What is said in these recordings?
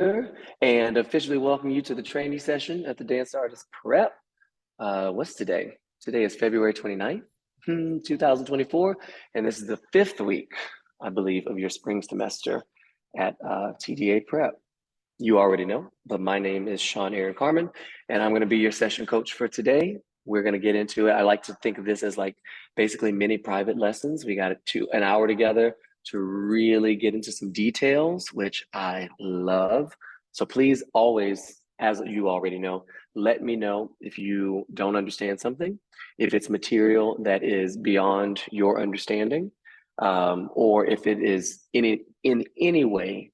and officially welcome you to the trainee session at the Dance Artist Prep. What's today? Today is February 29th, 2024, and this is the 5th week, I believe, of your spring semester at TDA Prep. You already know, but my name is Sean Aaron Carmon, and I'm going to be your session coach for today. We're going to get into it. I like to think of this as like basically mini private lessons. We got an hour together to really get into some details, which I love. So please always, as you already know, let me know if you don't understand something, if it's material that is beyond your understanding, or if it is in any way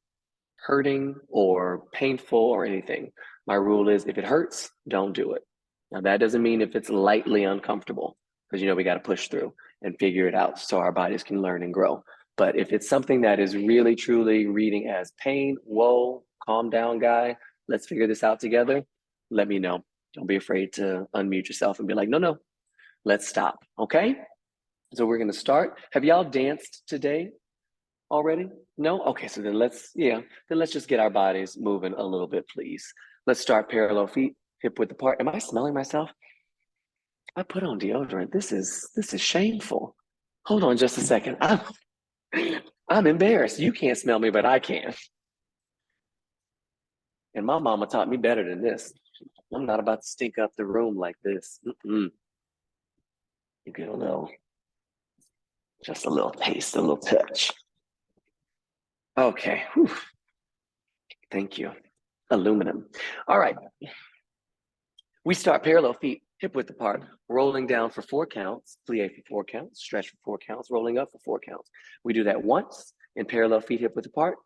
hurting or painful or anything. My rule is if it hurts, don't do it. Now that doesn't mean if it's lightly uncomfortable, because we got to push through and figure it out so our bodies can learn and grow. But if it's something that is really, truly reading as pain, whoa, calm down, guy, let's figure this out together, let me know. Don't be afraid to unmute yourself and be like, no, let's stop, okay? So we're going to start. Have y'all danced today already? No? Okay, so then let's just get our bodies moving a little bit, please. Let's start parallel feet, hip width apart. Am I smelling myself? I put on deodorant. This is shameful. Hold on just a second. I'm embarrassed. You can't smell me, but I can. And my mama taught me better than this. I'm not about to stink up the room like this. You get just a little taste, a little touch. Okay. Whew. Thank you. Aluminum. All right. We start parallel feet, hip width apart, rolling down for 4 counts, plie for 4 counts, stretch for 4 counts, rolling up for 4 counts. We do that once in parallel feet, hip width apart,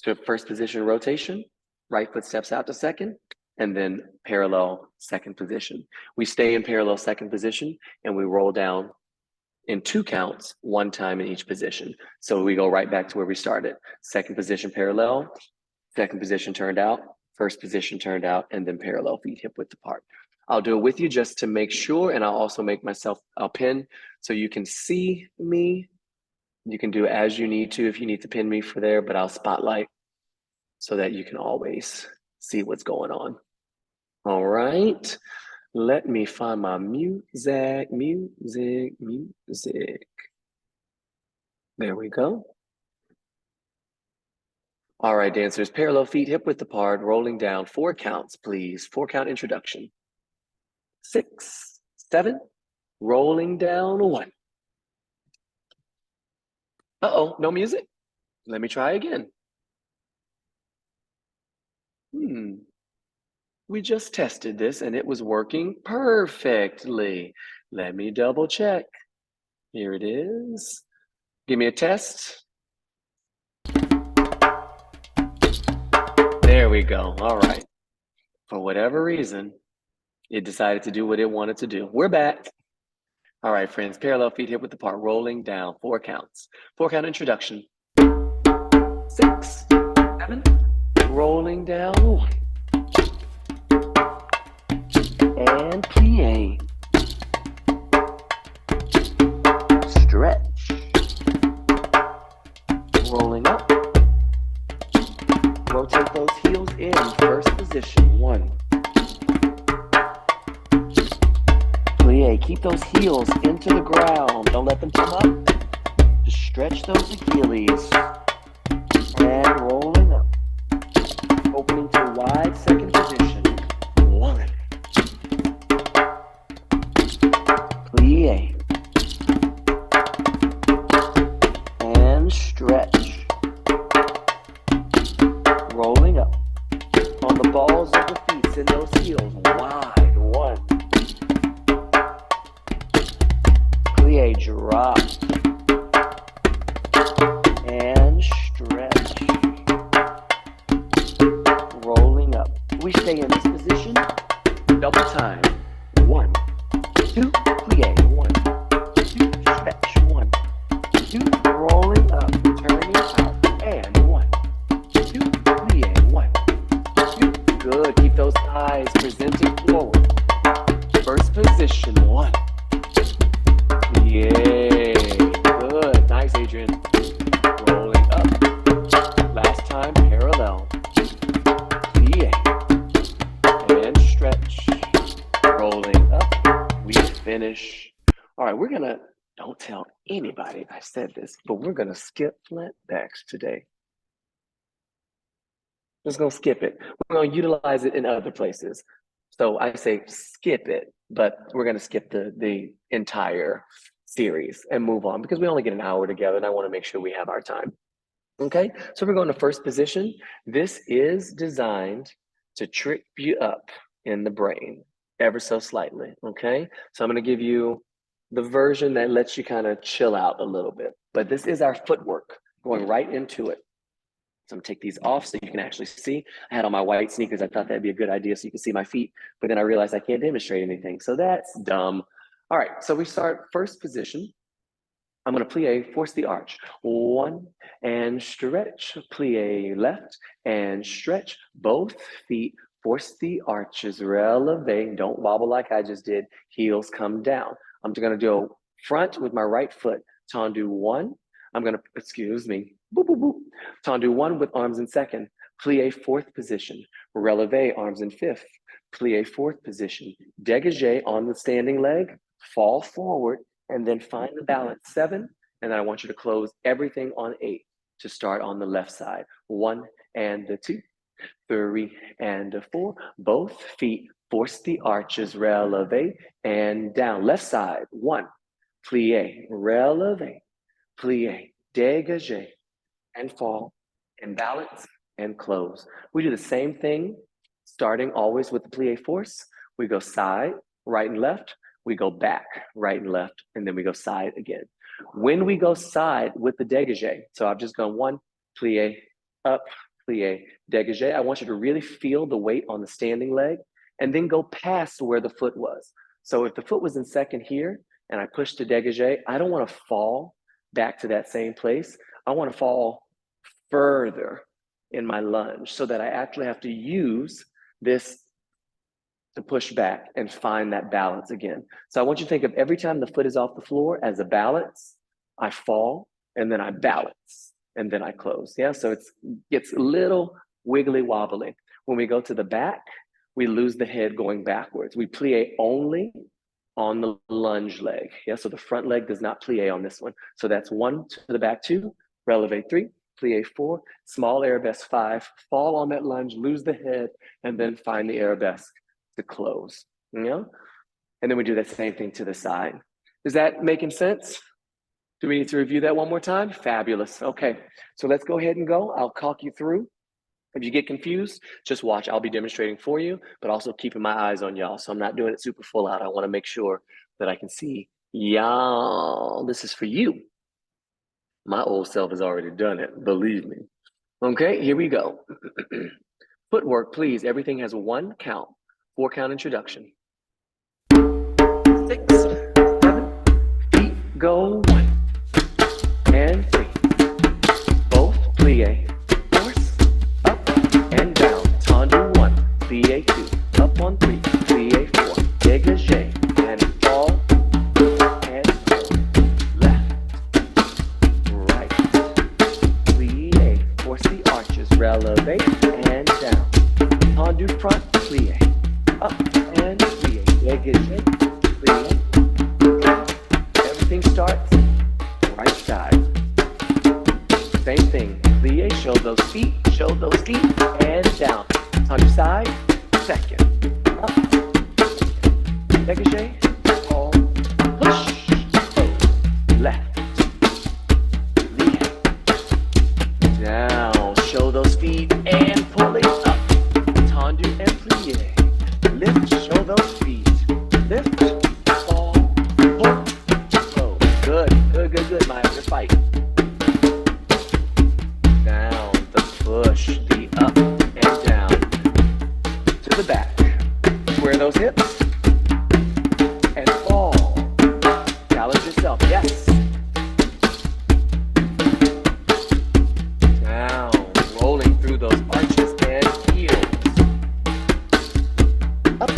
to first position rotation, right foot steps out to second, and then parallel second position. We stay in parallel second position and we roll down in 2 counts, 1 time in each position. So we go right back to where we started. Second position parallel, second position turned out, first position turned out, and then parallel feet hip width apart. I'll do it with you just to make sure, and I'll also make myself a pin so you can see me. You can do as you need to if you need to pin me for there, but I'll spotlight so that you can always see what's going on. All right, let me find my music. There we go. All right, dancers, parallel feet, hip width apart, rolling down 4 counts, please. 4 count introduction. 6, 7, rolling down 1. Uh-oh, no music? Let me try again. We just tested this and it was working perfectly. Let me double check. Here it is. Give me a test. There we go. All right. For whatever reason, it decided to do what it wanted to do. We're back. All right, friends. Parallel feet hip width apart, rolling down 4 counts. 4 count introduction. 6, 7, rolling down 1. And plie. Stretch. Rolling up. Rotate those heels in first position. 1. Plie. Keep those heels into the ground. Don't let them come up. Just stretch those Achilles. And rolling up. Opening to wide second position. 1. Plie. And stretch. Rolling up. On the balls of the feet, send those heels wide. 1. Plie, drop. And stretch. Rolling up. We stay in this position. Double time. 1, 2, plie. 1, 2, stretch. 1, 2, rolling up, turning out, and 1, 2, plie. 1, 2. Good. Keep those thighs presenting forward. First position. 1. Yay. Good. Nice, Adrian. Rolling up. Last time, parallel. right, don't tell anybody I said this, but we're gonna skip flat backs today. Just gonna skip it. We're gonna utilize it in other places. So I say skip it, but we're gonna skip the entire series and move on because we only get an hour together and I wanna make sure we have our time. Okay, so we're going to first position. This is designed to trip you up in the brain ever so slightly, okay? So I'm gonna give you the version that lets you kind of chill out a little bit, but this is our footwork going right into it. So I'm gonna take these off so you can actually see. I had on my white sneakers. I thought that'd be a good idea so you can see my feet, but then I realized I can't demonstrate anything. So that's dumb. All right, so we start first position. I'm gonna plie, force the arch. 1 and stretch, plie left and stretch. Both feet, force the arches, releve. Don't wobble like I just did. Heels come down. I'm gonna do front with my right foot. Tendu 1. I'm gonna, excuse me, boop, boop, boop. Tendu 1 with arms in second. Plie fourth position. Releve, arms in fifth. Plie fourth position. Dégagé on the standing leg. Fall forward and then find the balance 7. And then I want you to close everything on 8 to start on the left side. 1 and 2, 3 and 4. Both feet force the arches, releve and down. Left side, 1, plie, releve, plie, dégagé, and fall, and balance, and close. We do the same thing, starting always with the plie force. We go side, right and left. We go back, right and left, and then we go side again. When we go side with the dégagé, so I've just gone 1, plie, up, plie, dégagé. I want you to really feel the weight on the standing leg and then go past where the foot was. So if the foot was in second here and I push the dégagé, I don't want to fall back to that same place. I want to fall further in my lunge so that I actually have to use this to push back and find that balance again. So I want you to think of every time the foot is off the floor as a balance. I fall and then I balance and then I close. Yeah, so it's a little wiggly wobbly. When we go to the back, we lose the head going backwards. We plie only on the lunge leg. Yeah, so the front leg does not plie on this one. So that's 1 to the back 2, releve 3, plie 4, small arabesque 5, fall on that lunge, lose the head, and then find the arabesque to close, you know? And then we do that same thing to the side. Is that making sense? Do we need to review that one more time? Fabulous. Okay, so let's go ahead and go. I'll talk you through. If you get confused, just watch. I'll be demonstrating for you, but also keeping my eyes on y'all. So I'm not doing it super full out. I want to make sure that I can see y'all. This is for you. My old self has already done it, believe me. Okay, here we go. Footwork, please. Everything has 1 count. 4 count introduction. 6, 7, feet go 1 and 3. Both plie, force, up and down. Tendu 1, plie 2, up on 3, plie 4, dégagé and fall and hold. Left, right, plie, force the arches, releve and down. Tendu front, plie. Up and plie, dégagé, plie. Everything starts right side. Same thing, plie, show those feet, and down. On your side, second. Up, dégagé, fall, push, left, plie, down. Show those feet and pull it up. Tendu and plie. Lift, show those feet. Lift, fall, pull, close. Good, good, good, good, Maya. Good fight. Down, the push, the up and down. To the back. Square those hips. And fall. Challenge yourself. Yes. Down, rolling through those arches and heels. Up,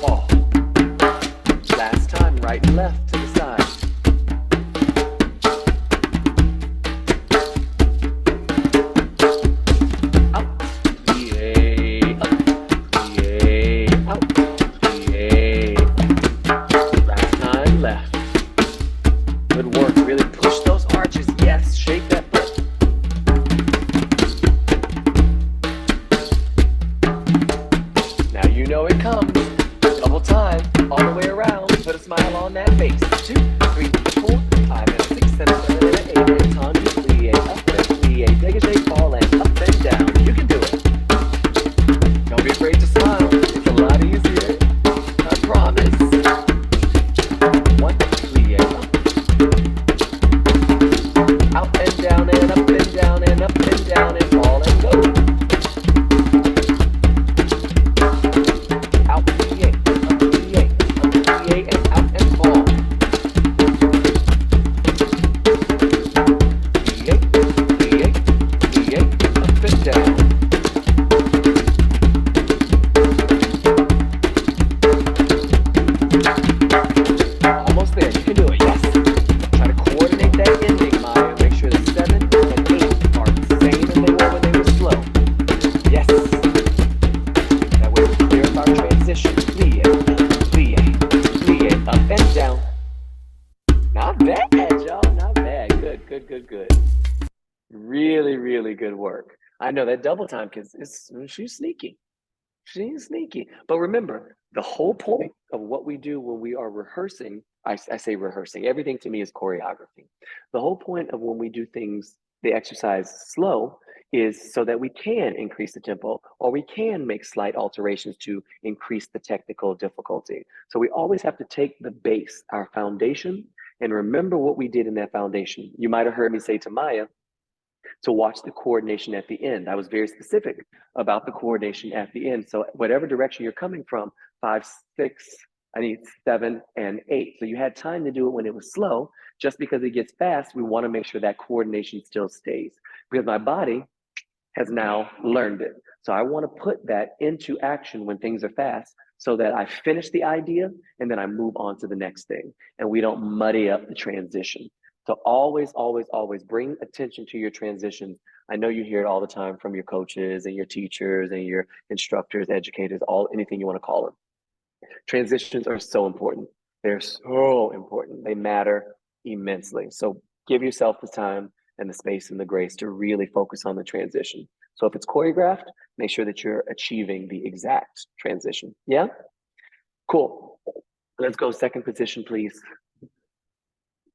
fall. Last time, right and left to the side. Out, plie, up, Good work. I know that double time because she's sneaky. She's sneaky. But remember, the whole point of what we do when we are rehearsing, I say rehearsing, everything to me is choreography. The whole point of when we do things, the exercise slow, is so that we can increase the tempo or we can make slight alterations to increase the technical difficulty. So we always have to take the base, our foundation, and remember what we did in that foundation. You might have heard me say to Maya, to watch the coordination at the end. I was very specific about the coordination at the end. So whatever direction you're coming from, 5, 6, I need 7 and 8. So you had time to do it when it was slow. Just because it gets fast, we want to make sure that coordination still stays because my body has now learned it. So I want to put that into action when things are fast so that I finish the idea and then I move on to the next thing and we don't muddy up the transition. So always, always, always bring attention to your transitions. I know you hear it all the time from your coaches and your teachers and your instructors, educators, anything you want to call them. Transitions are so important. They're so important. They matter immensely. So give yourself the time and the space and the grace to really focus on the transition. So if it's choreographed, make sure that you're achieving the exact transition. Yeah? Cool. Let's go second position, please.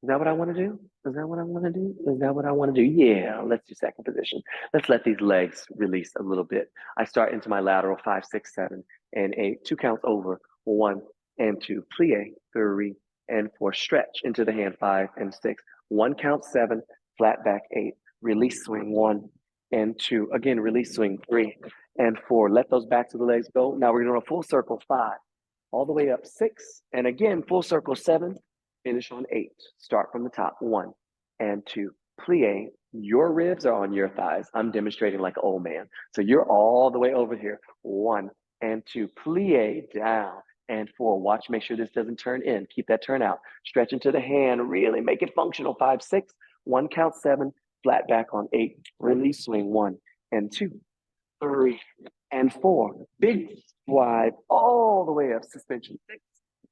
Is that what I want to do? Is that what I want to do? Is that what I want to do? Yeah, let's do second position. Let's let these legs release a little bit. I start into my lateral 5, 6, 7, and 8. 2 counts over. 1 and 2. Plie. 3 and 4. Stretch into the hand. 5 and 6. 1 count 7. Flat back 8. Release swing 1 and 2. Again, release swing 3 and 4. Let those backs of the legs go. Now we're doing a full circle 5. All the way up 6. And again, full circle 7. Finish on 8. Start from the top. 1 and 2. Plie. Your ribs are on your thighs. I'm demonstrating like an old man. So you're all the way over here. 1 and 2. Plie down and 4. Watch, make sure this doesn't turn in. Keep that turn out. Stretch into the hand. Really make it functional. 5, 6. 1 count 7. Flat back on 8. Release swing 1 and 2. 3 and 4. Big wide all the way up. Suspension 6,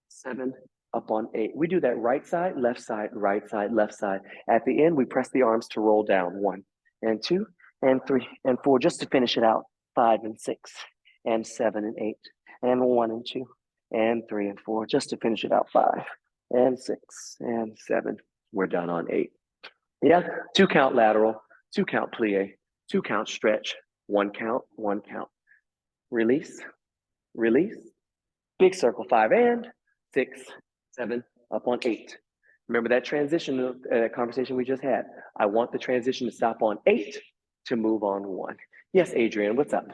7. Up on 8. We do that right side, left side, left side. At the end, we press the arms to roll down. 1 and 2 and 3 and 4, just to finish it out. 5 and 6 and 7 and 8 and 1 and 2 and 3 and 4, just to finish it out. 5 and 6 and 7. We're done on 8. Yeah, 2 count lateral, 2 count plie, 2 count stretch, 1 count, 1 count. Release, release. Big circle 5 and 6, 7, up on 8. Remember that transition conversation we just had. I want the transition to stop on 8 to move on 1. Yes, Adrian, what's up?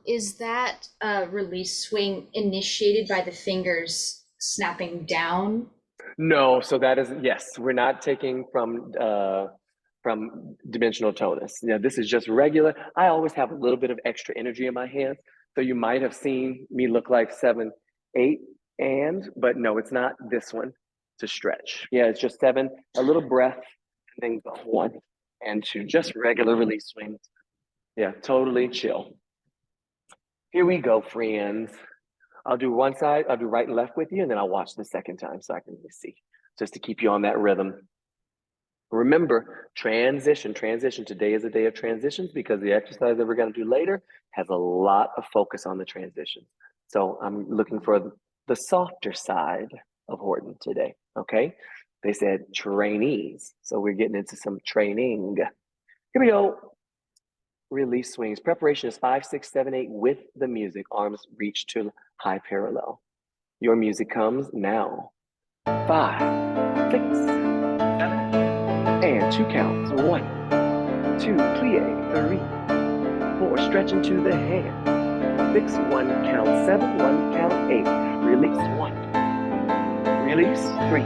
Is that release swing initiated by the fingers snapping down? No, so that is, yes, we're not taking from dimensional tonus. Yeah, this is just regular. I always have a little bit of extra energy in my hands. So you might have seen me look like 7, 8, but no, it's not this one to stretch. Yeah, it's just 7, a little breath, and then go 1 and 2, just regular release swings. Yeah, totally chill. Here we go, friends. I'll do one side, I'll do right and left with you, and then I'll watch the second time so I can really see, just to keep you on that rhythm. Remember, transition. Today is a day of transitions because the exercise that we're going to do later has a lot of focus on the transitions. So I'm looking for the softer side of Horton today, okay? They said trainees, so we're getting into some training. Here we go. Release swings. Preparation is 5, 6, 7, 8 with the music. Arms reach to high parallel. Your music comes now. 5, 6, 7, and 2 counts. 1, 2, plie, 3, 4, stretch into the hand. 6, 1 count, 7, 1 count, 8. Release 1. Release 3.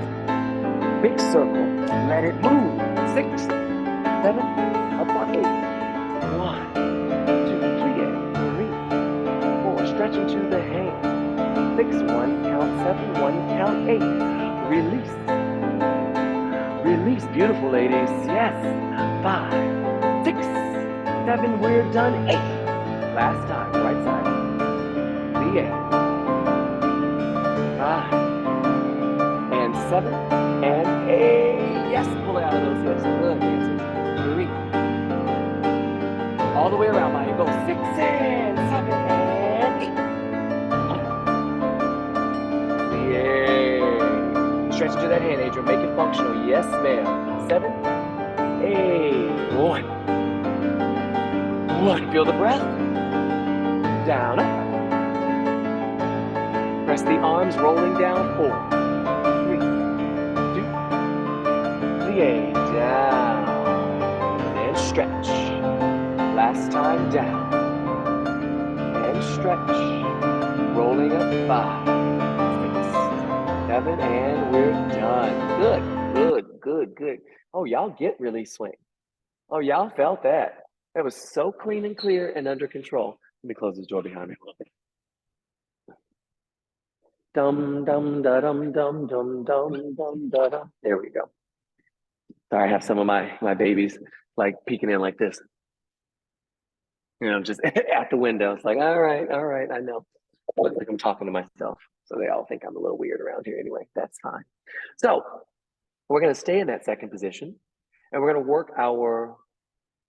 Big circle. Let it move. 6, 7, up on 8. 1, 2, plie, 3, 4, stretch into the hand. 6, 1 count, 7, 1 count, 8. Release. Release, beautiful ladies. Yes. 5, 6, 7, we're done. 8. Last time, right side. Plie. 5 and 7 and 8. Yes, pull it out of those hips. Good, Nancy. All the way around, Maya. Go 6 and 7 and 8. Yeah. Stretch into that hand, Adrian. Make it functional. Yes, ma'am. 7, 8. 1. Feel the breath. Down, up. Press the arms, rolling down. 4, 3, 2, plie. Down. And stretch. Last time, down. And stretch. Rolling up. 5, 6, 7, and we're done. Good. Oh, y'all get really swing. Oh, y'all felt that. That was so clean and clear and under control. Let me close this door behind me. Dum dum da dum dum dum dum dum da dum. There we go. Sorry, I have some of my babies like peeking in like this. You know, just at the window. It's like, all right, I know. Looks like I'm talking to myself. So they all think I'm a little weird around here anyway. That's fine. So we're going to stay in that second position and we're going to work our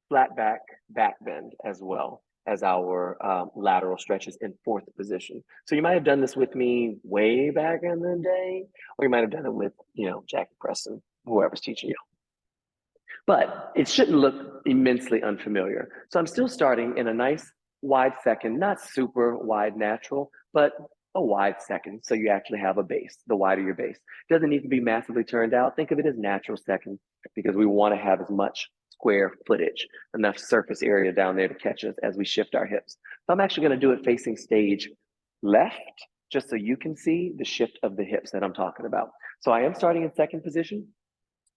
flat back bend as well as our lateral stretches in fourth position. So you might have done this with me way back in the day, or you might have done it with, Jackie Preston, whoever's teaching you. But it shouldn't look immensely unfamiliar. So I'm still starting in a nice wide second, not super wide natural, but a wide second. So you actually have a base, the wider your base. Doesn't need to be massively turned out. Think of it as natural second because we want to have as much square footage, enough surface area down there to catch us as we shift our hips. So I'm actually going to do it facing stage left, just so you can see the shift of the hips that I'm talking about. So I am starting in second position,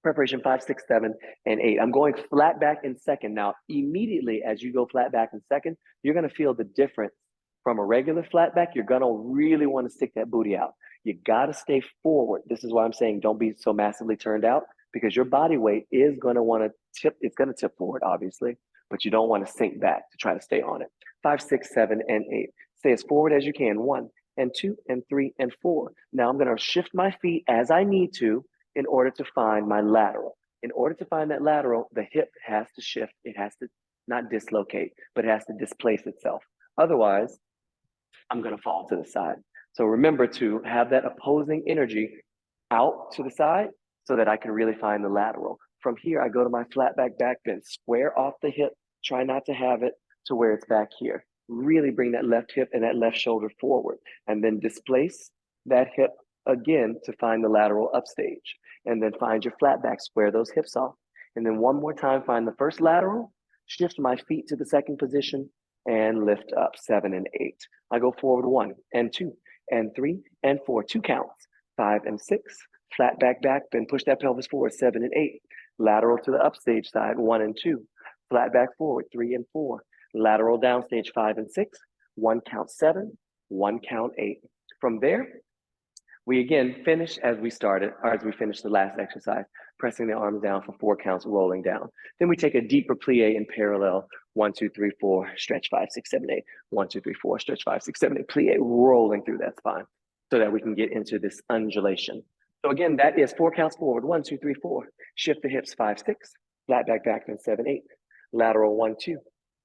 preparation 5, 6, 7, and 8. I'm going flat back in second. Now, immediately as you go flat back in second, you're going to feel the difference from a regular flat back. You're going to really want to stick that booty out. You got to stay forward. This is why I'm saying don't be so massively turned out, because your body weight is going to want to tip. It's going to tip forward, obviously, but you don't want to sink back to try to stay on it. 5, 6, 7, and 8. Stay as forward as you can. 1 and 2 and 3 and 4. Now I'm going to shift my feet as I need to in order to find my lateral. In order to find that lateral, the hip has to shift. It has to not dislocate, but it has to displace itself. Otherwise, I'm going to fall to the side. So remember to have that opposing energy out to the side so that I can really find the lateral. From here, I go to my flat back bend, square off the hip. Try not to have it to where it's back here. Really bring that left hip and that left shoulder forward, and then displace that hip again to find the lateral upstage. And then find your flat back, square those hips off. And then one more time, find the first lateral, shift my feet to the second position, and lift up 7 and 8. I go forward 1 and 2 and 3 and 4, 2 counts, 5 and 6, flat back bend, push that pelvis forward, 7 and 8, lateral to the upstage side, 1 and 2, flat back forward, 3 and 4, lateral downstage, 5 and 6, 1 count 7, 1 count 8. From there, we again finish as we started, or as we finished the last exercise, pressing the arms down for 4 counts, rolling down. Then we take a deeper plie in parallel, 1, 2, 3, 4, stretch 5, 6, 7, 8, 1, 2, 3, 4, stretch 5, 6, 7, 8, plie, rolling through that spine so that we can get into this undulation. So again, that is 4 counts forward, 1, 2, 3, 4, shift the hips, 5, 6, flat back bend, 7, 8, lateral 1, 2,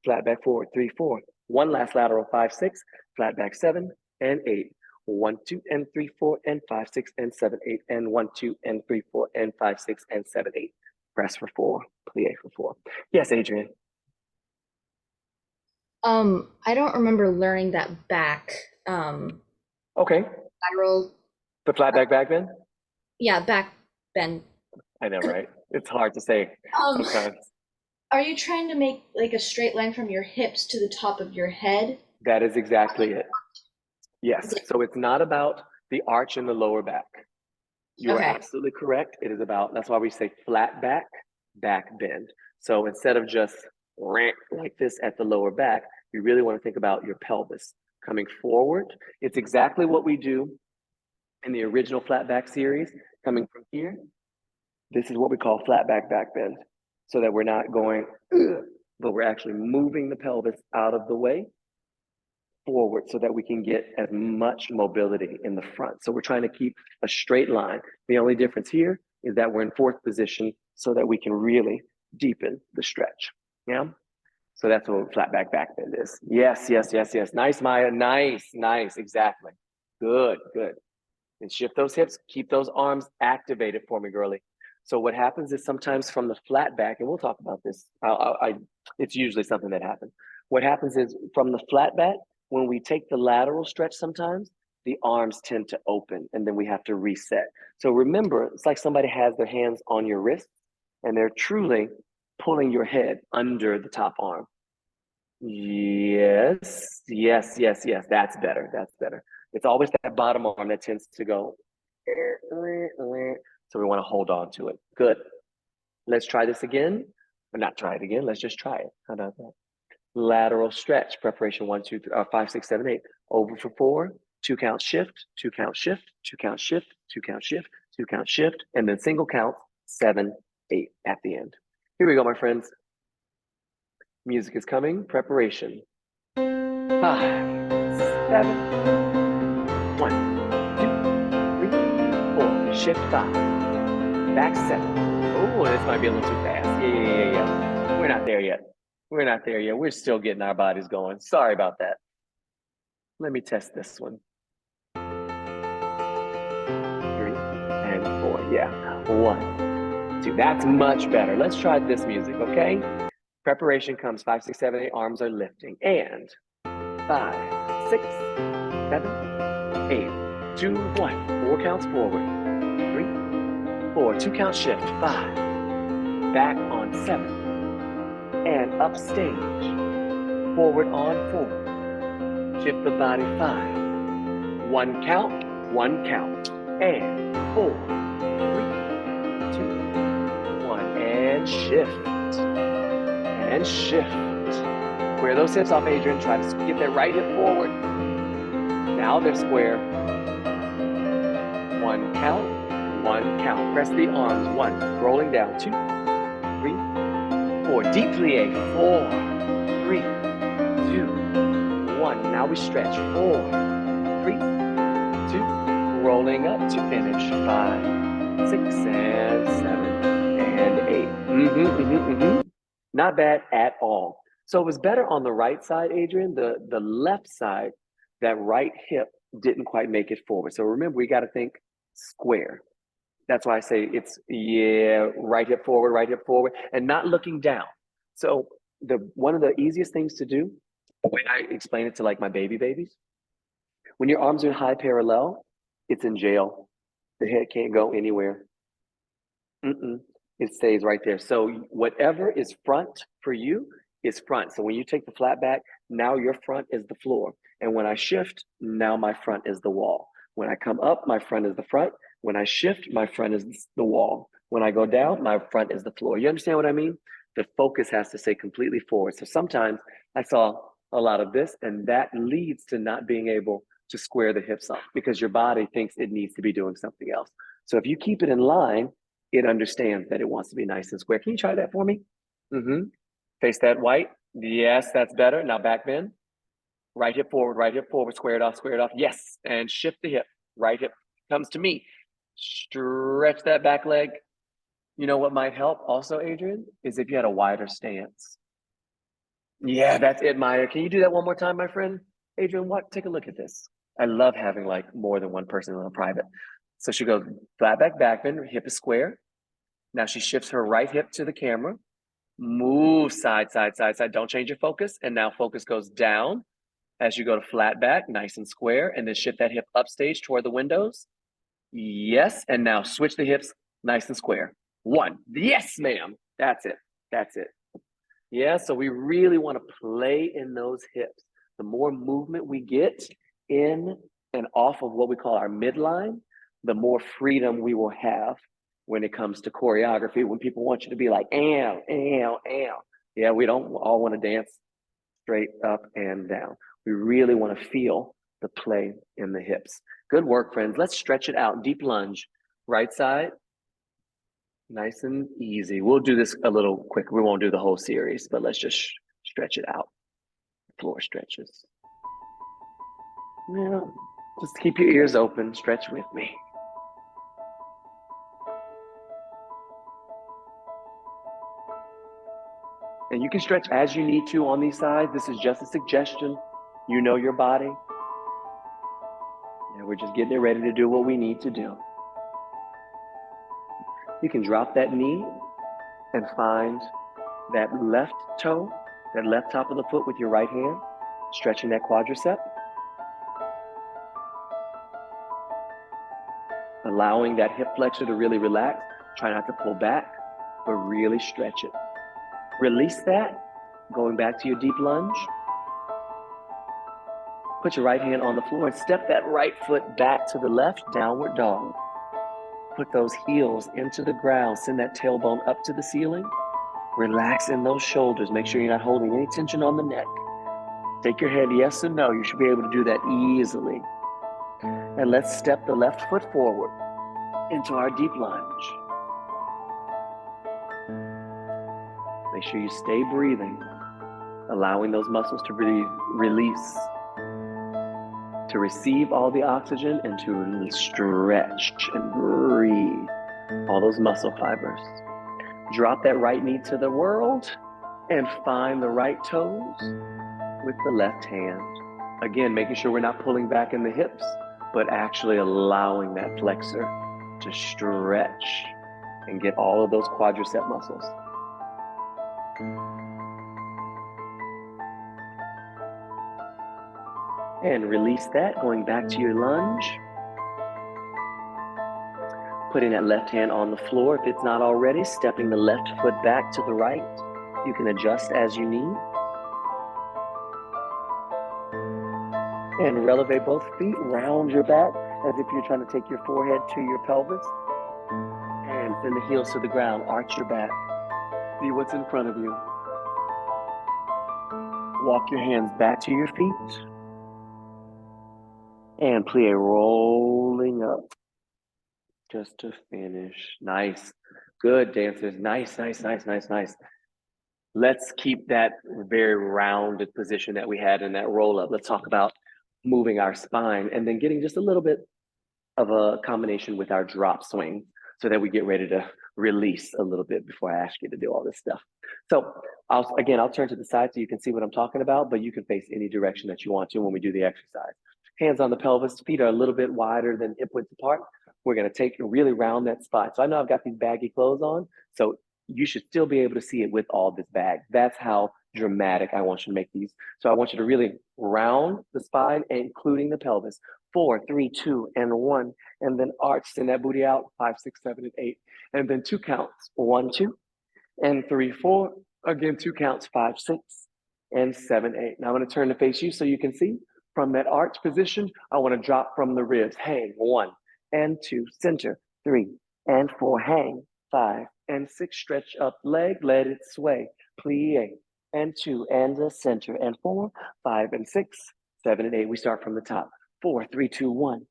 flat back forward, 3, 4, one last lateral, 5, 6, flat back 7 and 8. 1, 2, and 3, 4, and 5, 6, and 7, 8, and 1, 2, and 3, 4, and 5, 6, and 7, 8. Press for 4, plie for 4. Yes, Adrian. I don't remember learning that back. Okay. Lateral. The flat back bend? Yeah, back bend. I know, right? It's hard to say sometimes. Are you trying to make like a straight line from your hips to the top of your head? That is exactly it. Yes, so it's not about the arch in the lower back. You are absolutely correct. It is about, that's why we say flat back bend. So instead of just like this at the lower back, you really want to think about your pelvis coming forward. It's exactly what we do in the original flat back series, coming from here. This is what we call flat back bend, so that we're not going, but we're actually moving the pelvis out of the way forward so that we can get as much mobility in the front. So we're trying to keep a straight line. The only difference here is that we're in fourth position so that we can really deepen the stretch. Yeah. So that's what flat back bend is. Yes, yes, yes, yes. Nice, Maya. Nice, nice. Exactly. Good, good. And shift those hips. Keep those arms activated for me, girly. So what happens is sometimes from the flat back, and we'll talk about this. It's usually something that happens. What happens is from the flat back, when we take the lateral stretch sometimes, the arms tend to open and then we have to reset. So remember, it's like somebody has their hands on your wrist and they're truly pulling your head under the top arm. Yes, yes, yes, yes. That's better. That's better. It's always that bottom arm that tends to go. So we want to hold on to it. Good. Let's try this again. Or not try it again. Let's just try it. How about that? Lateral stretch. Preparation 1, 2, 3, 5, 6, 7, 8. Over for 4. 2 count shift. 2 count shift. 2 count shift. 2 count shift. 2 count shift. And then single count 7, 8 at the end. Here we go, my friends. Music is coming. Preparation. 5, 7. 1, 2, 3, 4. Shift 5. Back 7. Oh, this might be a little too fast. Yeah. We're not there yet. We're not there yet. We're still getting our bodies going. Sorry about that. Let me test this one. 3 and 4. Yeah. 1, 2. That's much better. Let's try this music, okay? Preparation comes 5, 6, 7, 8. Arms are lifting. And 5, 6, 7, 8. 2, 1. 4 counts forward. 3, 4. 2 count shift. 5. Back on 7. And upstage. Forward on 4. Shift the body 5. 1 count. 1 count. And 4, 3, 2, 1. And shift. And shift. Square those hips off, Adrian. Try to get that right hip forward. Now they're square. 1 count, 1 count. Press the arms. 1, rolling down. 2, 3, 4. Deep plie. 4, 3, 2, 1. Now we stretch. 4, 3, 2. Rolling up to finish. 5, 6, and 7, and 8. Not bad at all. So it was better on the right side, Adrian. The left side, that right hip didn't quite make it forward. So remember, we got to think square. That's why I say it's, right hip forward, and not looking down. So one of the easiest things to do, when I explain it to like my babies, when your arms are in high parallel, it's in jail. The head can't go anywhere. It stays right there. So whatever is front for you is front. So when you take the flat back, now your front is the floor. And when I shift, now my front is the wall. When I come up, my front is the front. When I shift, my front is the wall. When I go down, my front is the floor. You understand what I mean? The focus has to stay completely forward. So sometimes I saw a lot of this, and that leads to not being able to square the hips up because your body thinks it needs to be doing something else. So if you keep it in line, it understands that it wants to be nice and square. Can you try that for me? Face that white. Yes, that's better. Now back bend. Right hip forward, square it off. Yes, and shift the hip. Right hip comes to me. Stretch that back leg. You know what might help also, Adrian, is if you had a wider stance. Yeah, that's it, Maya. Can you do that one more time, my friend? Adrian, take a look at this. I love having like more than one person in a private. So she goes flat back bend, hip is square. Now she shifts her right hip to the camera. Move side. Don't change your focus. And now focus goes down as you go to flat back, nice and square. And then shift that hip upstage toward the windows. Yes. And now switch the hips, nice and square. 1. Yes, ma'am. That's it. Yeah. So we really want to play in those hips. The more movement we get in and off of what we call our midline, the more freedom we will have when it comes to choreography, when people want you to be like, ow. Yeah, we don't all want to dance straight up and down. We really want to feel the play in the hips. Good work, friends. Let's stretch it out. Deep lunge. Right side. Nice and easy. We'll do this a little quick. We won't do the whole series, but let's just stretch it out. Floor stretches. Yeah, just keep your ears open. Stretch with me. And you can stretch as you need to on these sides. This is just a suggestion. You know your body. And we're just getting it ready to do what we need to do. You can drop that knee and find that left toe, that left top of the foot with your right hand, stretching that quadricep. Allowing that hip flexor to really relax. Try not to pull back, but really stretch it. Release that, going back to your deep lunge. Put your right hand on the floor and step that right foot back to the left, downward dog. Put those heels into the ground, send that tailbone up to the ceiling. Relax in those shoulders. Make sure you're not holding any tension on the neck. Take your head yes or no. You should be able to do that easily. And let's step the left foot forward into our deep lunge. Make sure you stay breathing, allowing those muscles to release, to receive all the oxygen and to stretch and breathe all those muscle fibers. Drop that right knee to the world and find the right toes with the left hand. Again, making sure we're not pulling back in the hips, but actually allowing that flexor to stretch and get all of those quadricep muscles. And release that, going back to your lunge. Putting that left hand on the floor if it's not already, stepping the left foot back to the right. You can adjust as you need. And relevate both feet, round your back as if you're trying to take your forehead to your pelvis. And send the heels to the ground, arch your back. See what's in front of you. Walk your hands back to your feet. And plie rolling up. Just to finish. Nice. Good, dancers. Nice, nice, nice, nice, nice. Let's keep that very rounded position that we had in that roll up. Let's talk about moving our spine and then getting just a little bit of a combination with our drop swing so that we get ready to release a little bit before I ask you to do all this stuff. So I'll turn to the side so you can see what I'm talking about, but you can face any direction that you want to when we do the exercise. Hands on the pelvis, feet are a little bit wider than hip width apart. We're gonna take and really round that spine. So I know I've got these baggy clothes on, so you should still be able to see it with all this bag. That's how dramatic I want you to make these. So I want you to really round the spine, including the pelvis. 4, 3, 2, and 1. And then arch, send that booty out, 5, 6, 7, and 8. And then 2 counts, 1, 2, and 3, 4. Again, 2 counts, 5, 6, and 7, 8. Now I'm gonna turn to face you so you can see. From that arch position, I wanna drop from the ribs. Hang, 1 and 2, center, 3 and 4, hang, 5 and 6, stretch up leg, let it sway, plie, and 2 and the center, and 4, 5 and 6, 7 and 8. We start from the top. 4, 3, 2, 1,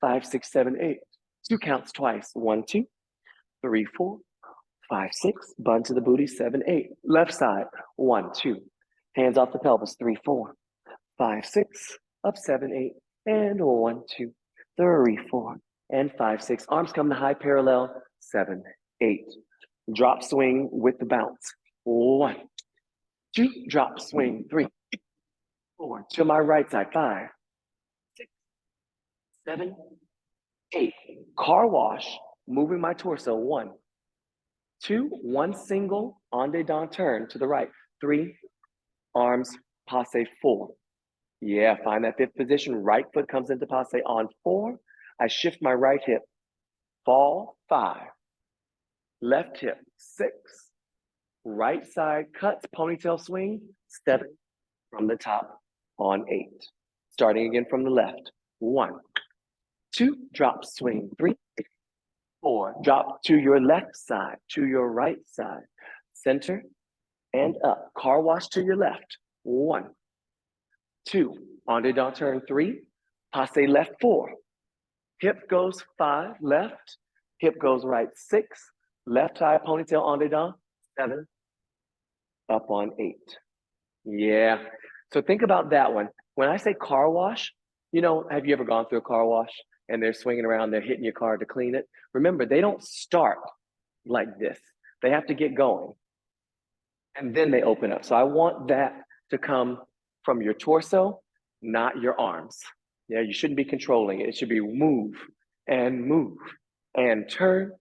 5, 6, 7, 8. 2 counts twice. 1, 2, 3, 4, 5, 6. Bun to the booty. 7, 8. Left side. 1, 2. Hands off the pelvis. 3, 4, 5, 6. Up 7, 8. And 1, 2, 3, 4, and 5, 6. Arms come to high parallel. 7, 8. Drop swing with the bounce. 1, 2. Drop swing. 3, 4. To my right side. 5, 6, 7, 8. Car wash, moving my torso. 1, 2, 1 single en dedans turn to the right. 3, arms passe. 4. Yeah, find that 5th position. Right foot comes into passe on 4. I shift my right hip. Fall. 5. Left hip. 6. Right side cuts, ponytail swing. 7 from the top on 8. Starting again from the left. 1, 2, drop swing. 3, 4, drop to your left side, to your right side, center and up. Car wash to your left. 1, 2, en dedans turn. 3, passe left. 4, hip goes 5, left, hip goes right. 6, left high ponytail en dedans. 7, up on 8. Yeah. So think about that one. When I say car wash, you know, have you ever gone through a car wash and they're swinging around, they're hitting your car to clean it? Remember, they don't start like this. They have to get going. and then they open up. So I want that to come from your torso, not your arms. Yeah, you shouldn't be controlling it. It should be move and turn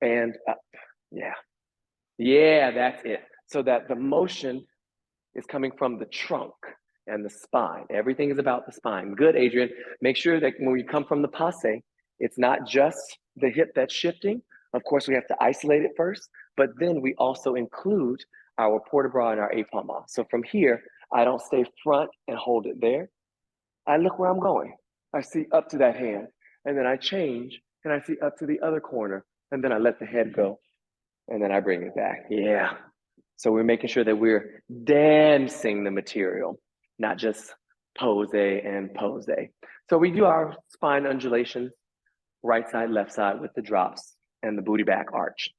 and up. Yeah. Yeah, that's it. So that the motion is coming from the trunk and the spine. Everything is about the spine. Good, Adrian. Make sure that when we come from the passe, it's not just the hip that's shifting. Of course, we have to isolate it first, but then we also include our port de bras and our épaulement. So from here, I don't stay front and hold it there. I look where I'm going. I see up to that hand, and then I change, and I see up to the other corner, and then I let the head go, and then I bring it back. Yeah. So we're making sure that we're dancing the material, not just pose and pose. So we do our spine undulations, right side, left side with the drops and the booty back arch.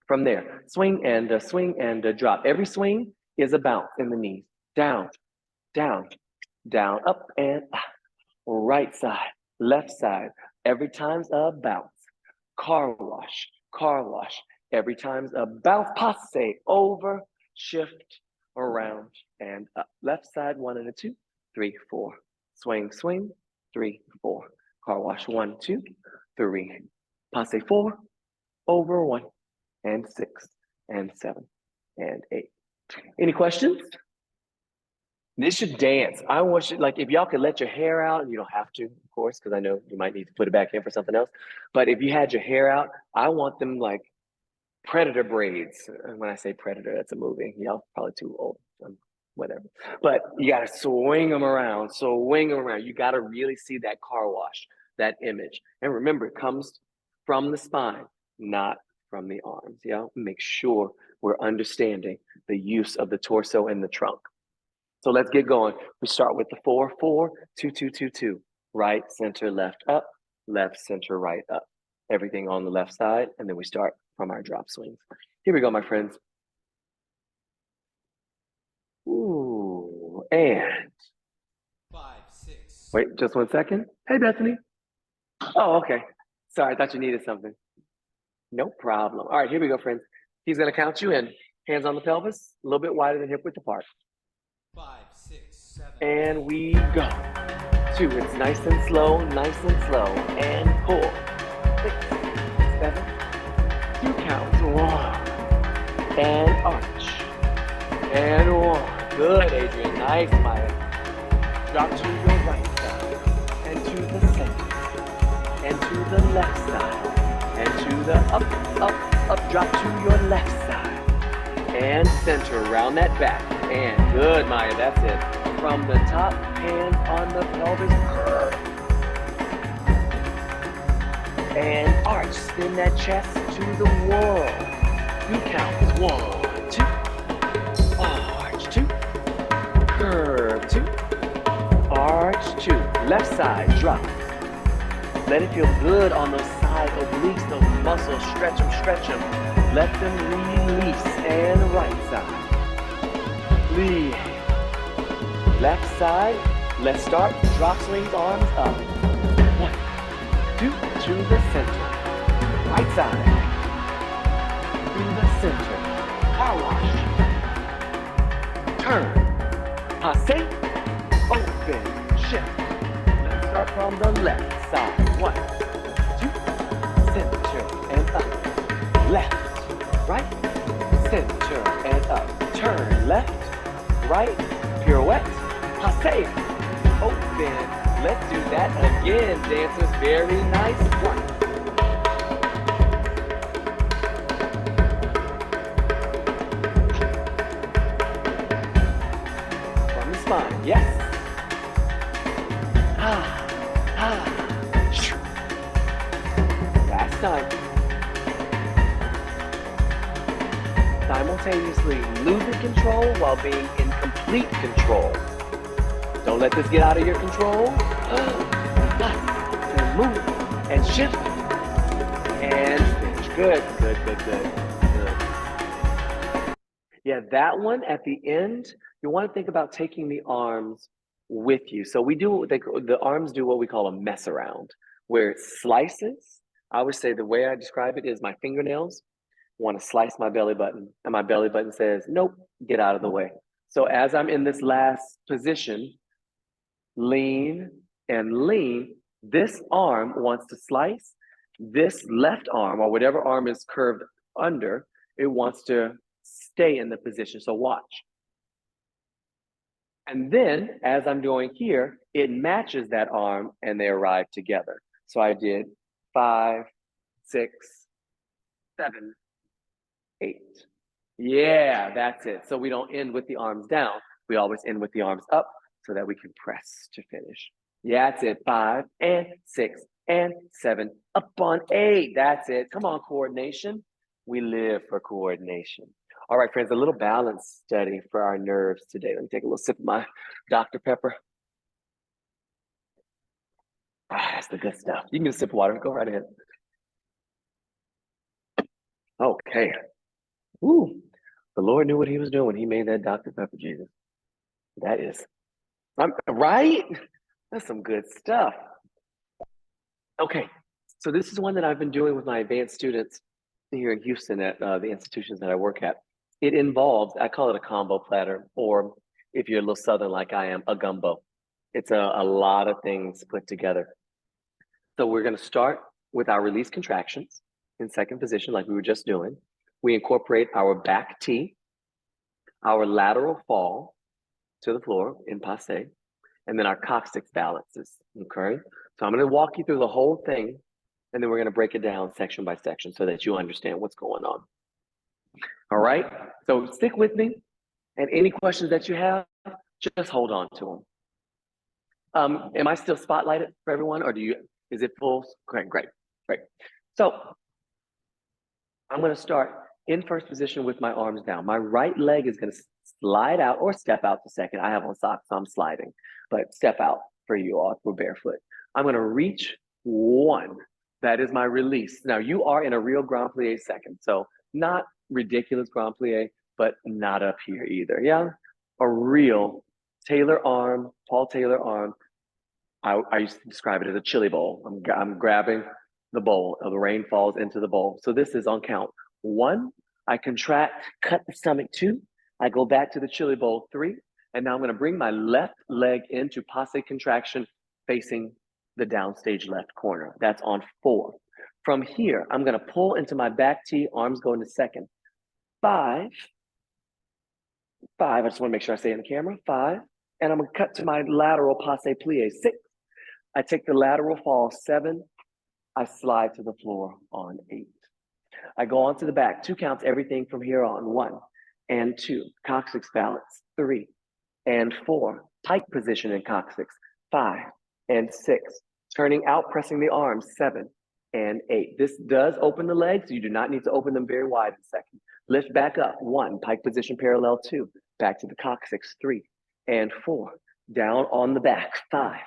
From there, swing and drop. Every swing is a bounce in the knees. Down, down, down, up and up. Right side, left side. Every time's a bounce. Car wash, car wash. Every time's a bounce, passe, over, shift, around, and up. Left side, 1 and a 2, 3, 4. Swing, swing, 3, 4. Car wash, 1, 2, 3. Passe, 4, over, 1, and 6, and 7, and 8. Any questions? This should dance. I want you, like, if y'all could let your hair out, and you don't have to, of course, because I know you might need to put it back in for something else. But if you had your hair out, I want them like predator braids. And when I say predator, that's a movie. Y'all probably too old, whatever. But you got to swing them around. Swing them around. You got to really see that car wash, that image. And remember, it comes from the spine, not from the arms. Yeah, make sure we're understanding the use of the torso and the trunk. So let's get going. We start with the 4, 4, 2, 2, 2, 2. Right, center, left, up, left, center, right, up. Everything on the left side, and then we start from our drop swings. Here we go, my friends. Ooh, and 5, 6. wait, just 1 second. Hey, Bethany. Oh, okay. Sorry, I thought you needed something. No problem. All right, here we go, friends. He's gonna count you in. Hands on the pelvis, a little bit wider than hip width apart. 5, 6, 7. And we go. 2, it's nice and slow, and pull. 6, 7, 2 counts, 1, and arch, and 1. Good, Adrian, nice, Maya. Drop to your right side, and to the center, and to the left side, and to the up, drop to your left side, and center, round that back, and good, Maya, that's it. From the top, hand on the pelvis, curve. And arch, spin that chest to the wall. 2 counts, 1, 2. Arch, 2. Curve, 2. Arch, 2. Left side, drop. Let it feel good on those side obliques, those muscles. Stretch them. Let them release. And right side. Release. Left side, let's start. Drop swings, arms up. 1, 2, to the center. Right side. To the center. Car wash. Turn. Passe. Open. Shift. Let's start from the left side. 1, 2, center and up. Left, right, center and up. Turn left, right, pirouette. Passe, open. Let's do that again, dancers. Very nice. 1. From the spine, yes. Last time. Simultaneously losing control while being in complete control. Don't let this get out of your control. And move and shift and finish. Good. Yeah, that one at the end, you want to think about taking the arms with you. So we do the arms do what we call a mess around, where it slices. I would say the way I describe it is my fingernails want to slice my belly button, and my belly button says, nope, get out of the way. So as I'm in this last position, lean and lean, this arm wants to slice. This left arm, or whatever arm is curved under, it wants to stay in the position. So watch. And then as I'm doing here, it matches that arm and they arrive together. So I did 5, 6, 7, 8. Yeah, that's it. So we don't end with the arms down. We always end with the arms up so that we can press to finish. Yeah, that's it. 5 and 6 and 7, up on 8. That's it. Come on, coordination. We live for coordination. All right, friends, a little balance study for our nerves today. Let me take a little sip of my Dr. Pepper. Ah, that's the good stuff. You can get a sip of water. Go right ahead. Okay. Ooh, the Lord knew what he was doing when he made that Dr. Pepper, Jesus. That is, I'm right? That's some good stuff. Okay, so this is one that I've been doing with my advanced students here in Houston at the institutions that I work at. It involves, I call it a combo platter, or if you're a little Southern like I am, a gumbo. It's a lot of things put together. So we're gonna start with our release contractions in second position like we were just doing. We incorporate our back T, our lateral fall to the floor in passe, and then our coccyx balances, okay? So I'm gonna walk you through the whole thing, and then we're gonna break it down section by section so that you understand what's going on. All right, so stick with me, and any questions that you have, just hold on to them. Am I still spotlighted for everyone, or is it full? Great. So I'm gonna start in first position with my arms down. My right leg is gonna slide out or step out to second. I have on socks, so I'm sliding, but step out for you all if we're barefoot. I'm gonna reach 1. That is my release. Now you are in a real grand plie second, so not ridiculous grand plie, but not up here either. Yeah, a real Taylor arm, Paul Taylor arm. I used to describe it as a chili bowl. I'm grabbing the bowl, the rain falls into the bowl. So this is on count 1. I contract, cut the stomach. 2. I go back to the chili bowl. 3. And now I'm going to bring my left leg into passe contraction facing the downstage left corner. That's on 4. From here, I'm going to pull into my back T, arms go into second. 5. I just want to make sure I stay in the camera. 5. And I'm going to cut to my lateral passe plie. 6. I take the lateral fall. 7. I slide to the floor on 8. I go on to the back. 2 counts, everything from here on. 1 and 2. Coccyx balance. 3 and 4. Pike position in coccyx. 5 and 6. Turning out, pressing the arms. 7 and 8. This does open the legs. You do not need to open them very wide in a second. Lift back up. 1. Pike position parallel. 2. Back to the coccyx. 3 and 4. Down on the back. 5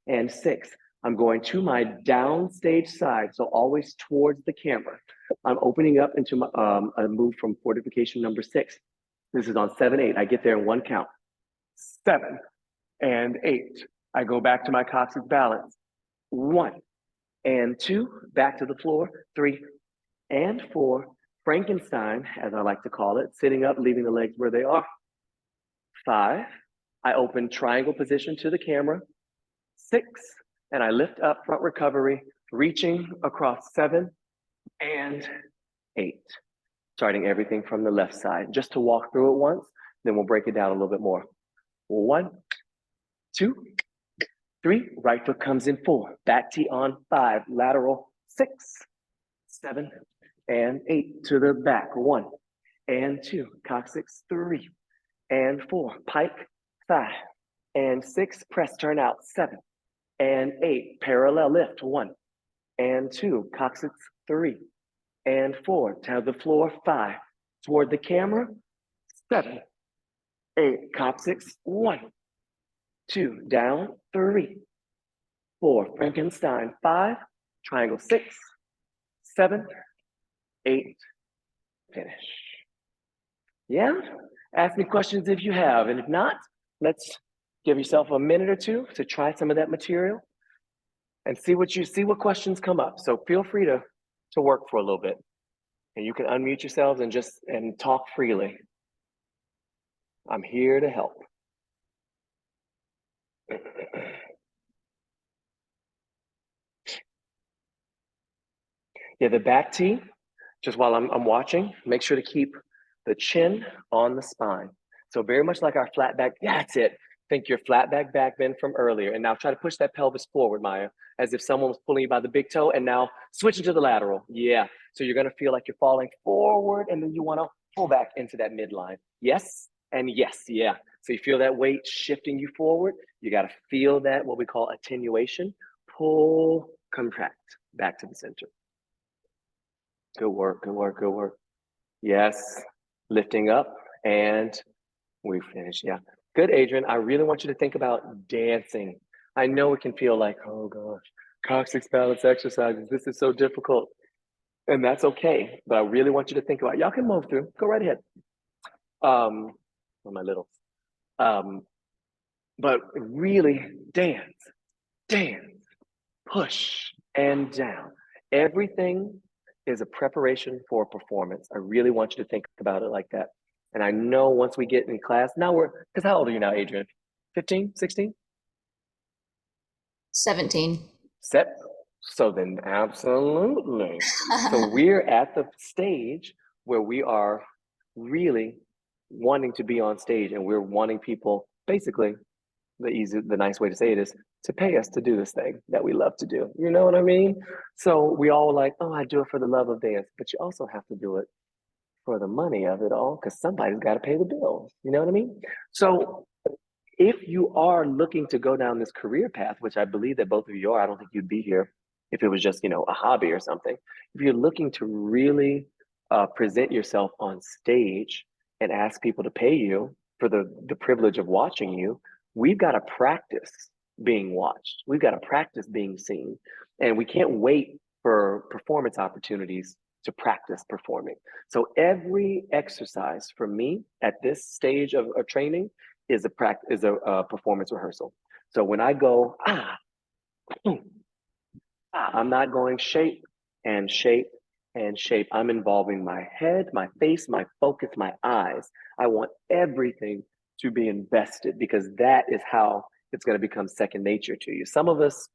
and 6. I'm going to my downstage side, so always towards the camera. I'm opening up into my, a move from fortification number 6. This is on 7, 8. I get there in 1 count. 7 and 8. I go back to my coccyx balance. 1 and 2. Back to the floor. 3 and 4. Frankenstein, as I like to call it, sitting up, leaving the legs where they are. 5. I open triangle position to the camera. 6. And I lift up, front recovery, reaching across 7 and 8. Starting everything from the left side. Just to walk through it once, then we'll break it down a little bit more. 1, 2, 3. Right foot comes in 4. Back T on 5. Lateral 6, 7, and 8. To the back. 1 and 2. Coccyx 3 and 4. Pike 5 and 6. Press turn out 7 and 8. Parallel lift 1 and 2. Coccyx 3 and 4. To the floor 5. Toward the camera 7, 8. Coccyx 1, 2. Down 3, 4. Frankenstein 5. Triangle 6, 7, 8. Finish. Yeah? Ask me questions if you have, and if not, let's give yourself a minute or 2 to try some of that material and see what questions come up. So feel free to work for a little bit. And you can unmute yourselves and talk freely. I'm here to help. Yeah, the back T, just while I'm watching, make sure to keep the chin on the spine. So very much like our flat back, yeah, that's it. Think your flat back bend from earlier. And now try to push that pelvis forward, Maya, as if someone was pulling you by the big toe. And now switching to the lateral. Yeah. So you're going to feel like you're falling forward and then you want to pull back into that midline. Yes and yes. Yeah. So you feel that weight shifting you forward. You got to feel that, what we call attenuation. Pull, contract back to the center. Good work, good work, good work. Yes, lifting up and we finish. Yeah, good, Adrian. I really want you to think about dancing. I know it can feel like, oh gosh, coccyx balance exercises. This is so difficult. And that's okay. But I really want you to think about, y'all can move through. Go right ahead. For my little. But really dance, push and down. Everything is a preparation for performance. I really want you to think about it like that. And I know once we get in class, because how old are you now, Adrian? 15, 16? 17. So then absolutely. So we're at the stage where we are really wanting to be on stage and we're wanting people, basically, the nice way to say it is to pay us to do this thing that we love to do. You know what I mean? So we all like, oh, I do it for the love of dance, but you also have to do it for the money of it all because somebody's got to pay the bills. You know what I mean? So if you are looking to go down this career path, which I believe that both of you are, I don't think you'd be here if it was just, a hobby or something. If you're looking to really present yourself on stage and ask people to pay you for the privilege of watching you, we've got to practice being watched. We've got to practice being seen. And we can't wait for performance opportunities to practice performing. So every exercise for me at this stage of training is a performance rehearsal. So when I go, I'm not going shape and shape and shape. I'm involving my head, my face, my focus, my eyes. I want everything to be invested because that is how it's going to become second nature to you. Some of us,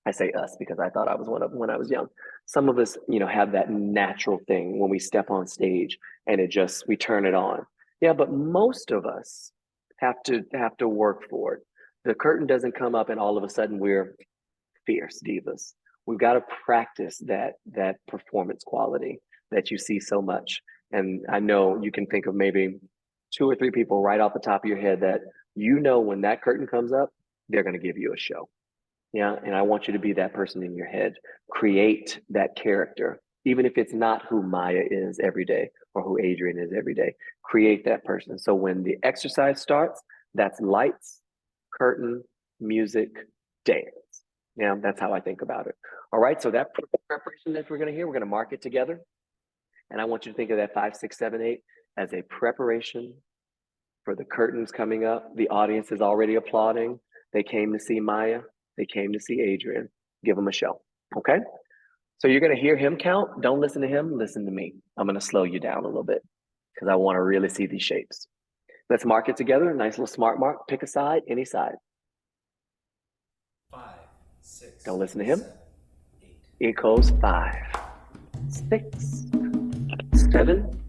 I say us because I thought I was one of them when I was young. Some of us, have that natural thing when we step on stage and we turn it on. Yeah, but most of us have to work for it. The curtain doesn't come up and all of a sudden we're fierce divas. We've got to practice that performance quality that you see so much. And I know you can think of maybe 2 or 3 people right off the top of your head that when that curtain comes up, they're going to give you a show. Yeah. And I want you to be that person in your head. Create that character, even if it's not who Maya is every day or who Adrian is every day. Create that person. So when the exercise starts, that's lights, curtain, music, dance. Yeah, that's how I think about it. All right. So that preparation that we're going to hear, we're going to mark it together. And I want you to think of that 5, 6, 7, 8 as a preparation for the curtains coming up. The audience is already applauding. They came to see Maya. They came to see Adrian. Give them a show. Okay. So you're going to hear him count. Don't listen to him. Listen to me. I'm going to slow you down a little bit because I want to really see these shapes. Let's mark it together. Nice little smart mark. Pick a side, any side. 5, 6. Don't listen to him. 7, 8. It goes 5, 6, 7,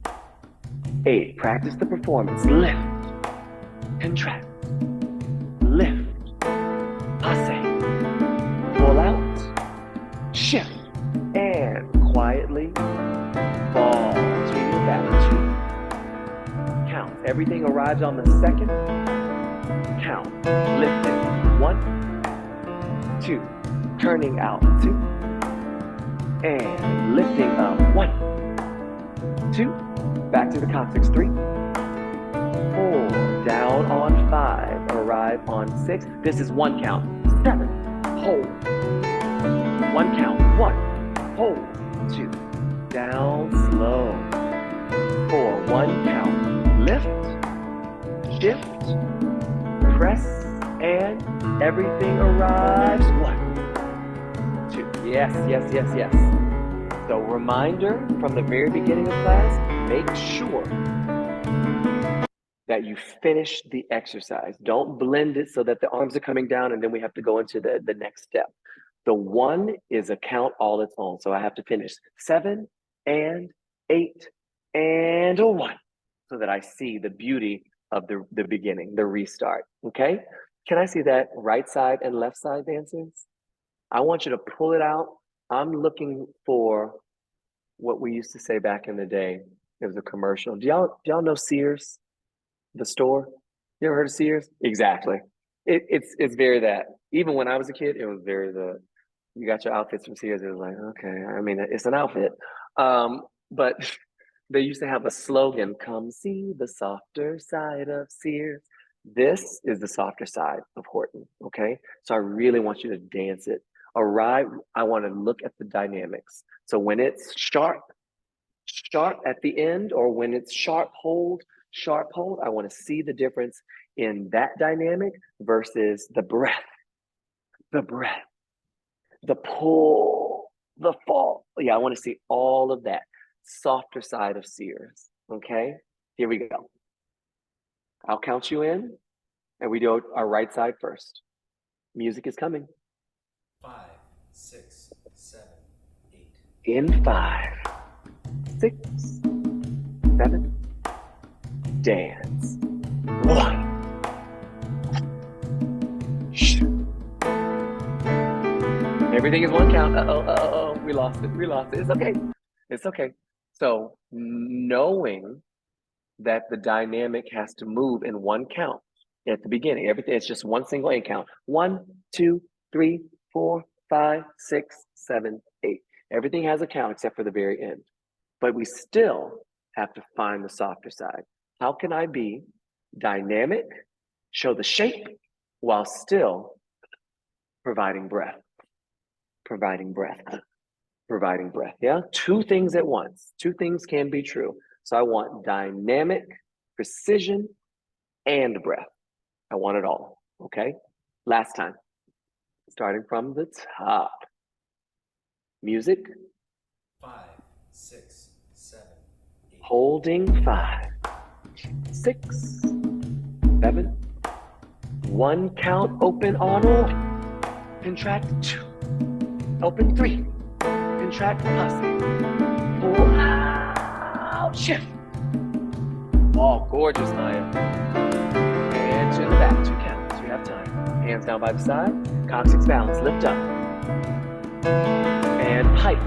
8. Practice the performance. Lift, contract, lift, passe, pull out, shift, and quietly fall to your balance sheet. Count. Everything arrives on the second. Count. Lifting. 1, 2. Turning out. 2. And lifting up. 1, 2. Back to the coccyx. 3, 4. Down on 5. Arrive on 6. This is 1 count. 7. Hold. 1 count. 1. Hold. 2. Down slow. 4. 1 count. Lift. Shift. Press. And everything arrives. 1, 2. Yes, yes, yes, yes. So reminder from the very beginning of class, make sure that you finish the exercise. Don't blend it so that the arms are coming down and then we have to go into the next step. The 1 is a count all its own. So I have to finish 7 and 8 and a 1 so that I see the beauty of the beginning, the restart, okay? Can I see that right side and left side dancers? I want you to pull it out. I'm looking for what we used to say back in the day. It was a commercial. Do y'all know Sears, the store? You ever heard of Sears? Exactly. It's very that. Even when I was a kid, it was very the. You got your outfits from Sears. It was like, okay, I mean, it's an outfit. But they used to have a slogan: "Come see the softer side of Sears." This is the softer side of Horton. Okay, so I really want you to dance it. Arrive. I want to look at the dynamics. So when it's sharp at the end, or when it's sharp hold, I want to see the difference in that dynamic versus the breath, the pull, the fall. Yeah, I want to see all of that softer side of Sears. Okay, here we go. I'll count you in, and we do our right side first. Music is coming. 5, 6, 7, 8. In 5, 6, 7, dance. 1. Everything is 1 count. We lost it. It's okay. It's okay. So knowing that the dynamic has to move in 1 count at the beginning, everything, it's just 1 single in count. 1, 2, 3, 4, 5, 6, 7, 8. Everything has a count except for the very end. But we still have to find the softer side. How can I be dynamic, show the shape, while still providing breath? Yeah, 2 things at once. 2 things can be true. So I want dynamic, precision, and breath. I want it all, okay? Last time, starting from the top. Music. 5, 6, 7, 8. Holding 5, 6, 7. 1 count, open on all. Contract 2. Open 3. Contract posse. Pull out. Shift. Oh, gorgeous, Maya. And to the back. 2 counts. You have time. Hands down by the side. Coccyx balance. Lift up. And pike.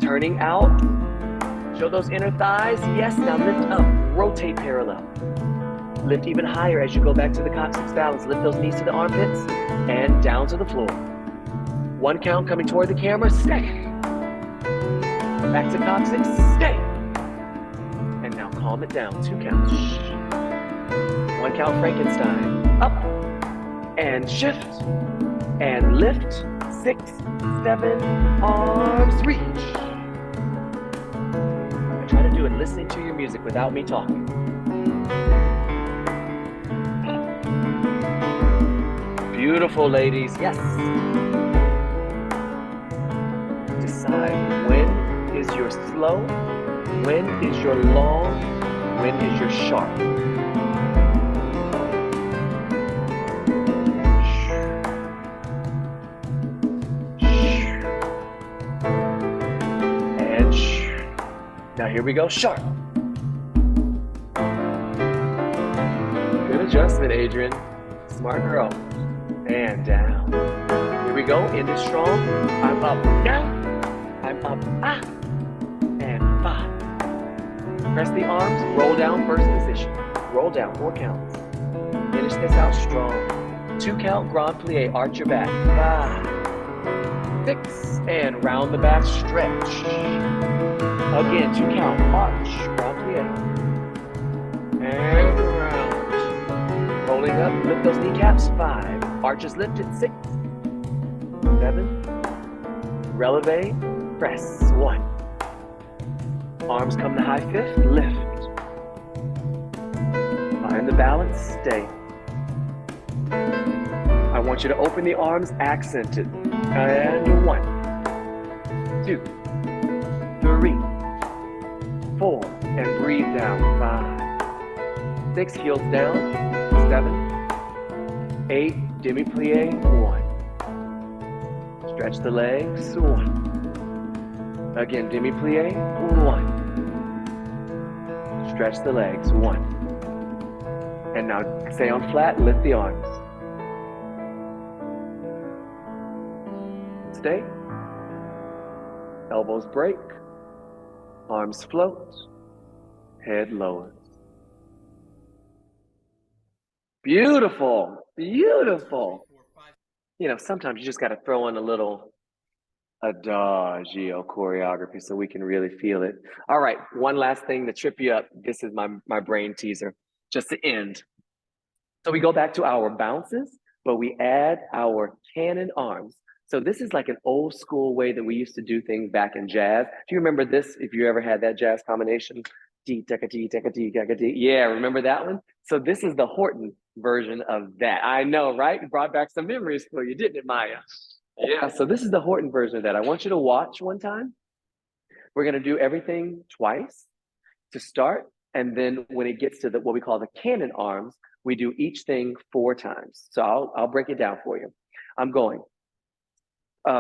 Turning out. Show those inner thighs. Yes, now lift up. Rotate parallel. Lift even higher as you go back to the coccyx balance. Lift those knees to the armpits and down to the floor. 1 count coming toward the camera. Stay. Back to coccyx. Stay. And now calm it down. 2 counts. 1 count Frankenstein. Up. And shift. And lift. 6, 7. Arms reach. I try to do it listening to your music without me talking. Beautiful, ladies. Yes. Decide when is your slow, when is your long, when is your sharp. And now here we go, sharp. Good adjustment, Adrian. Smart girl. And down. Here we go. End it strong. I'm up. Down. I'm up. Ah. And 5. Press the arms. Roll down. First position. Roll down. 4 counts. Finish this out strong. 2 count. Grand plie. Arch your back. 5. 6. And round the back. Stretch. Again. 2 count. Arch. Grand plie. And round. Rolling up. Lift those kneecaps. 5. Arches lifted. 6, 7. Releve. Press. 1. Arms come to high 5th. Lift. Find the balance. Stay. I want you to open the arms. Accented. And 1. 2, 3, 4, and breathe down. 5, 6, heels down. 7, 8, demi-plie. 1. Stretch the legs. 1. Again, demi-plie. 1. Stretch the legs. 1. And now stay on flat, lift the arms. Stay. Elbows break. Arms float. Head lowers. Beautiful. Beautiful. You know, sometimes you just got to throw in a little adagio choreography so we can really feel it. All right, one last thing to trip you up. This is my brain teaser, just to end. So we go back to our bounces, but we add our cannon arms. So this is like an old school way that we used to do things back in jazz. Do you remember this? If you ever had that jazz combination? Yeah, remember that one? So this is the Horton version of that. I know, right? It brought back some memories for you, didn't it, Maya? Yeah, so this is the Horton version of that. I want you to watch one time. We're gonna do everything twice to start. And then when it gets to what we call the cannon arms, we do each thing 4 times. So I'll break it down for you. I'm going.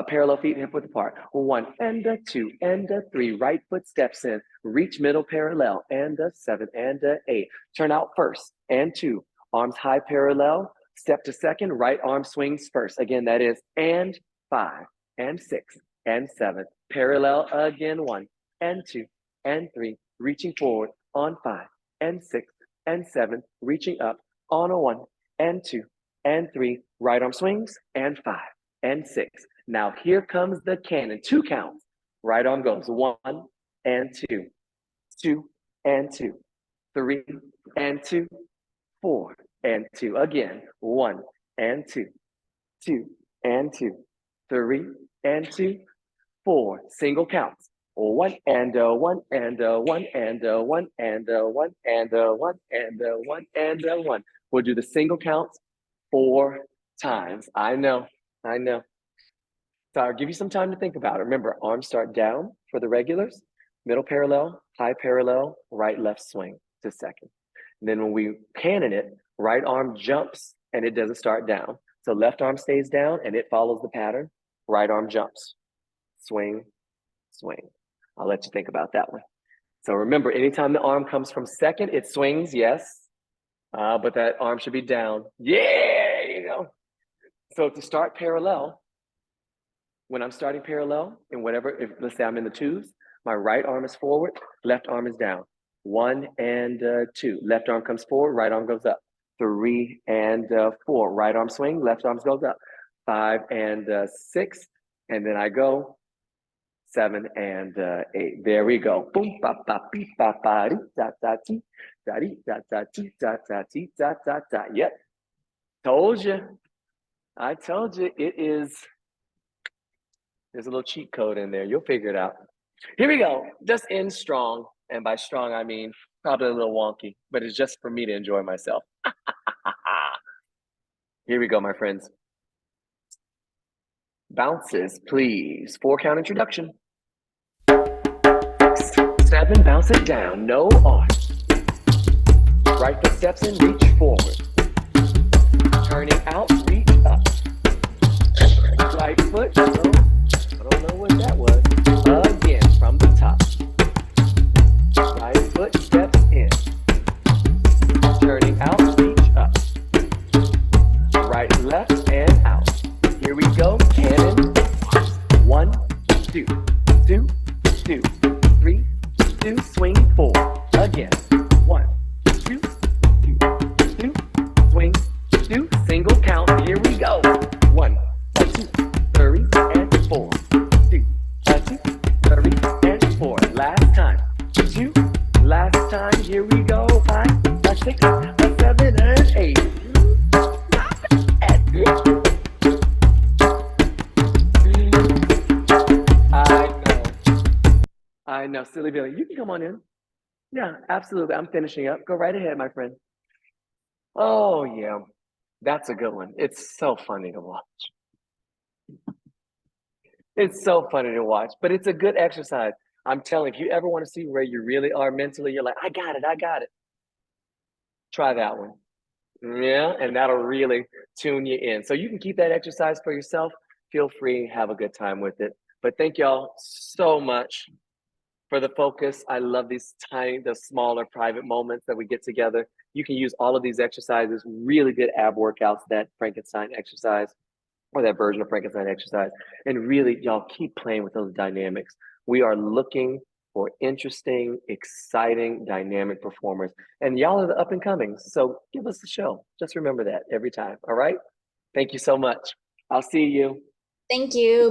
Parallel feet hip width apart. 1 and a 2 and a 3. Right foot steps in. Reach middle parallel and a 7 and a 8. Turn out first and 2. Arms high parallel. Step to second. Right arm swings first. Again, that is and 5 and 6 and 7. Parallel again. 1 and 2 and 3. Reaching forward on 5 and 6 and 7. Reaching up on a 1 and 2 and 3. Right arm swings and 5 and 6. Now here comes the cannon. 2 counts. Right arm goes 1 and 2, 2 and 2, 3 and 2, 4 and 2. Again, 1 and 2, 2 and 2, 3 and 2, 4. Single counts. 1 and 1 and 1 and 1 and 1 and 1 and 1 and 1. We'll do the single counts 4 times. I know. So I'll give you some time to think about it. Remember, arms start down for the regulars, middle parallel, high parallel, right, left swing to second. And then when we cannon it, right arm jumps and it doesn't start down. So left arm stays down and it follows the pattern. Right arm jumps, swing, swing. I'll let you think about that one. So remember, anytime the arm comes from second, it swings, yes, but that arm should be down. Yeah, you know. So to start parallel, when I'm starting parallel in whatever, if let's say I'm in the 2s, my right arm is forward, left arm is down. 1 and 2, left arm comes forward, right arm goes up. 3 and 4, right arm swing, left arm goes up. 5 and 6, and then I go 7 and 8. There we go. Boom, ba ba beep ba ba da da ti da di da da ti da da ti da da da. Yep. Told you. I told you it is. There's a little cheat code in there. You'll figure it out. Here we go. Just end strong. And by strong, I mean probably a little wonky, but it's just for me to enjoy myself. Here we go, my friends. Bounces, please. 4 count introduction. 6, 7, bounce it down. No arch. Right foot steps in, reach forward. Turning out, reach up. Right foot, I don't know what that was. Again, from the top. Right foot steps in. Turning out, reach up. Right, left, and out. Here we go, cannon. 1, 2, 2, 2, 3, 2, swing 4. Again. 1, 2, 2, 2, swing 2, single count. Here we go. 1, 2, 3, and 4. 2, 2, 3, and 4. Last time. 2, last time. Here we go. 5, 6, 7, and 8. I know, silly Billy. You can come on in. Yeah, absolutely. I'm finishing up. Go right ahead, my friend. Oh, yeah. That's a good one. It's so funny to watch. It's so funny to watch, but it's a good exercise. I'm telling you, if you ever want to see where you really are mentally, you're like, I got it, I got it. Try that one. Yeah, and that'll really tune you in. So you can keep that exercise for yourself. Feel free, have a good time with it. But thank y'all so much for the focus. I love these tiny, the smaller private moments that we get together. You can use all of these exercises, really good ab workouts, that Frankenstein exercise or that version of Frankenstein exercise. And really, y'all keep playing with those dynamics. We are looking for interesting, exciting, dynamic performers. And y'all are the up and comings. So give us a show. Just remember that every time. All right. Thank you so much. I'll see you. Thank you.